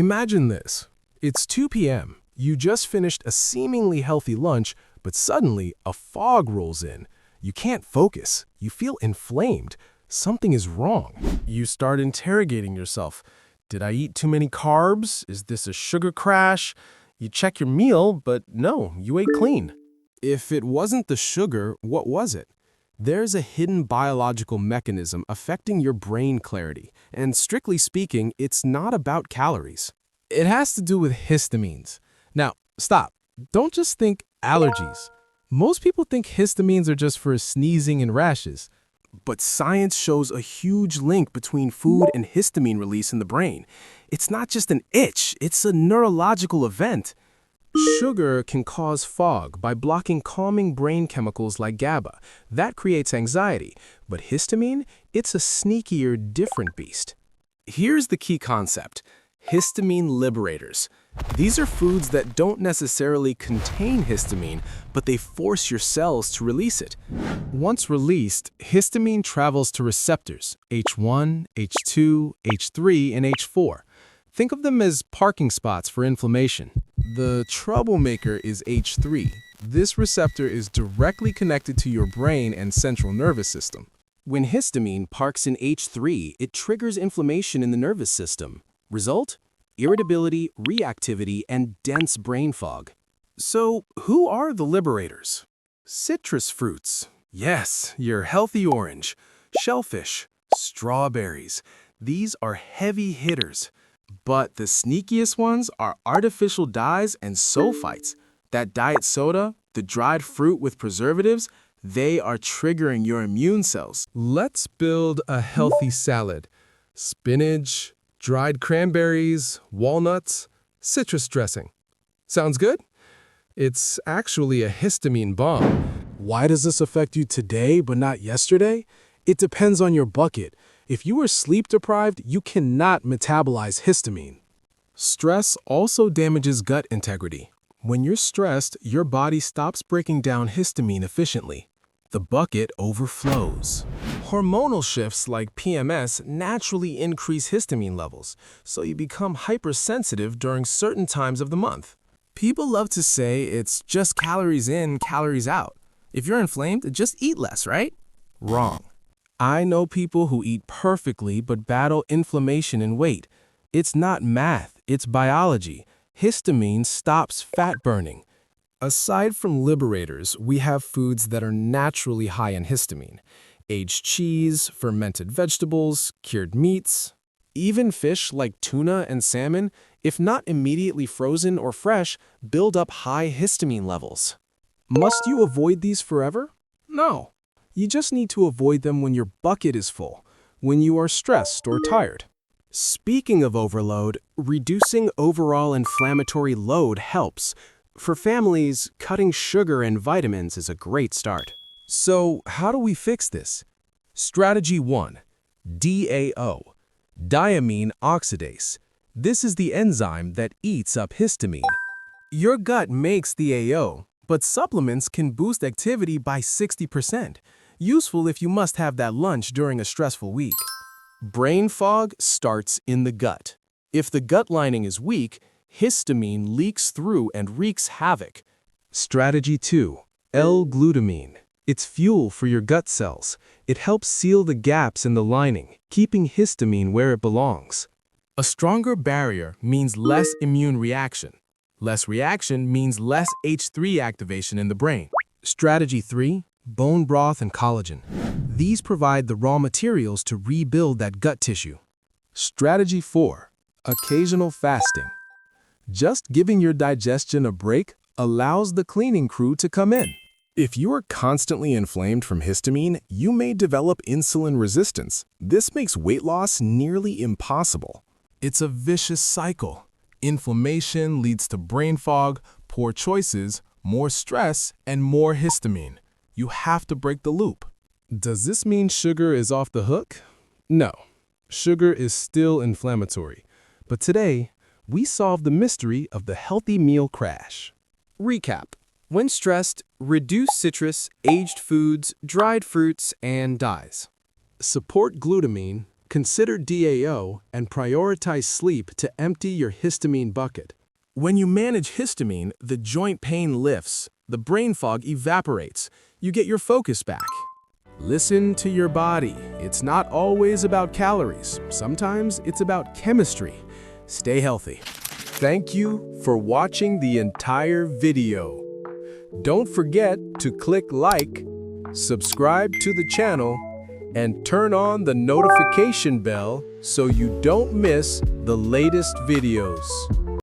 Imagine this. It's 2 p.m. You just finished a seemingly healthy lunch, but suddenly a fog rolls in. You can't focus. You feel inflamed. Something is wrong. You start interrogating yourself. Did I eat too many carbs? Is this a sugar crash? You check your meal, but no, you ate clean. If it wasn't the sugar, what was it? There's a hidden biological mechanism affecting your brain clarity, and strictly speaking, it's not about calories. It has to do with histamines. Now, stop. Don't just think allergies. Most people think histamines are just for sneezing and rashes. But science shows a huge link between food and histamine release in the brain. It's not just an itch, it's a neurological event. Sugar can cause fog by blocking calming brain chemicals like GABA. That creates anxiety. But histamine, it's a sneakier, different beast. Here's the key concept: histamine liberators. These are foods that don't necessarily contain histamine, but they force your cells to release it. Once released, histamine travels to receptors, H1, H2, H3, and H4. Think of them as parking spots for inflammation. The troublemaker is H3. This receptor is directly connected to your brain and central nervous system. When histamine parks in H3, it triggers inflammation in the nervous system. Result? Irritability, reactivity, and dense brain fog. So, who are the liberators? Citrus fruits. Yes, your healthy orange. Shellfish. Strawberries. These are heavy hitters. But the sneakiest ones are artificial dyes and sulfites. That diet soda, the dried fruit with preservatives, they are triggering your immune cells. Let's build a healthy salad. Spinach, dried cranberries, walnuts, citrus dressing. Sounds good? It's actually a histamine bomb. Why does this affect you today but not yesterday? It depends on your bucket. If you are sleep deprived, you cannot metabolize histamine. Stress also damages gut integrity. When you're stressed, your body stops breaking down histamine efficiently. The bucket overflows. Hormonal shifts like PMS naturally increase histamine levels, so you become hypersensitive during certain times of the month. People love to say it's just calories in, calories out. If you're inflamed, just eat less, right? Wrong. I know people who eat perfectly but battle inflammation and weight. It's not math, it's biology. Histamine stops fat burning. Aside from liberators, we have foods that are naturally high in histamine. Aged cheese, fermented vegetables, cured meats. Even fish like tuna and salmon, if not immediately frozen or fresh, build up high histamine levels. Must you avoid these forever? No. You just need to avoid them when your bucket is full, when you are stressed or tired. Speaking of overload, reducing overall inflammatory load helps. For families, cutting sugar and vitamins is a great start. So, how do we fix this? Strategy 1. DAO. Diamine oxidase. This is the enzyme that eats up histamine. Your gut makes the AO, but supplements can boost activity by 60%. Useful if you must have that lunch during a stressful week. Brain fog starts in the gut. If the gut lining is weak, histamine leaks through and wreaks havoc. Strategy 2. L-glutamine. It's fuel for your gut cells. It helps seal the gaps in the lining, keeping histamine where it belongs. A stronger barrier means less immune reaction. Less reaction means less H3 activation in the brain. Strategy 3. Bone broth and collagen. These provide the raw materials to rebuild that gut tissue. Strategy 4. Occasional fasting. Just giving your digestion a break allows the cleaning crew to come in. If you are constantly inflamed from histamine, you may develop insulin resistance. This makes weight loss nearly impossible. It's a vicious cycle. Inflammation leads to brain fog, poor choices, more stress, and more histamine. You have to break the loop. Does this mean sugar is off the hook? No. Sugar is still inflammatory. But today, we solve the mystery of the healthy meal crash. Recap. When stressed, reduce citrus, aged foods, dried fruits, and dyes. Support glutamine, Consider DAO and prioritize sleep to empty your histamine bucket. When you manage histamine, the joint pain lifts, the brain fog evaporates, you get your focus back. Listen to your body. It's not always about calories. Sometimes it's about chemistry. Stay healthy. Thank you for watching the entire video. Don't forget to click like, subscribe to the channel, and turn on the notification bell so you don't miss the latest videos.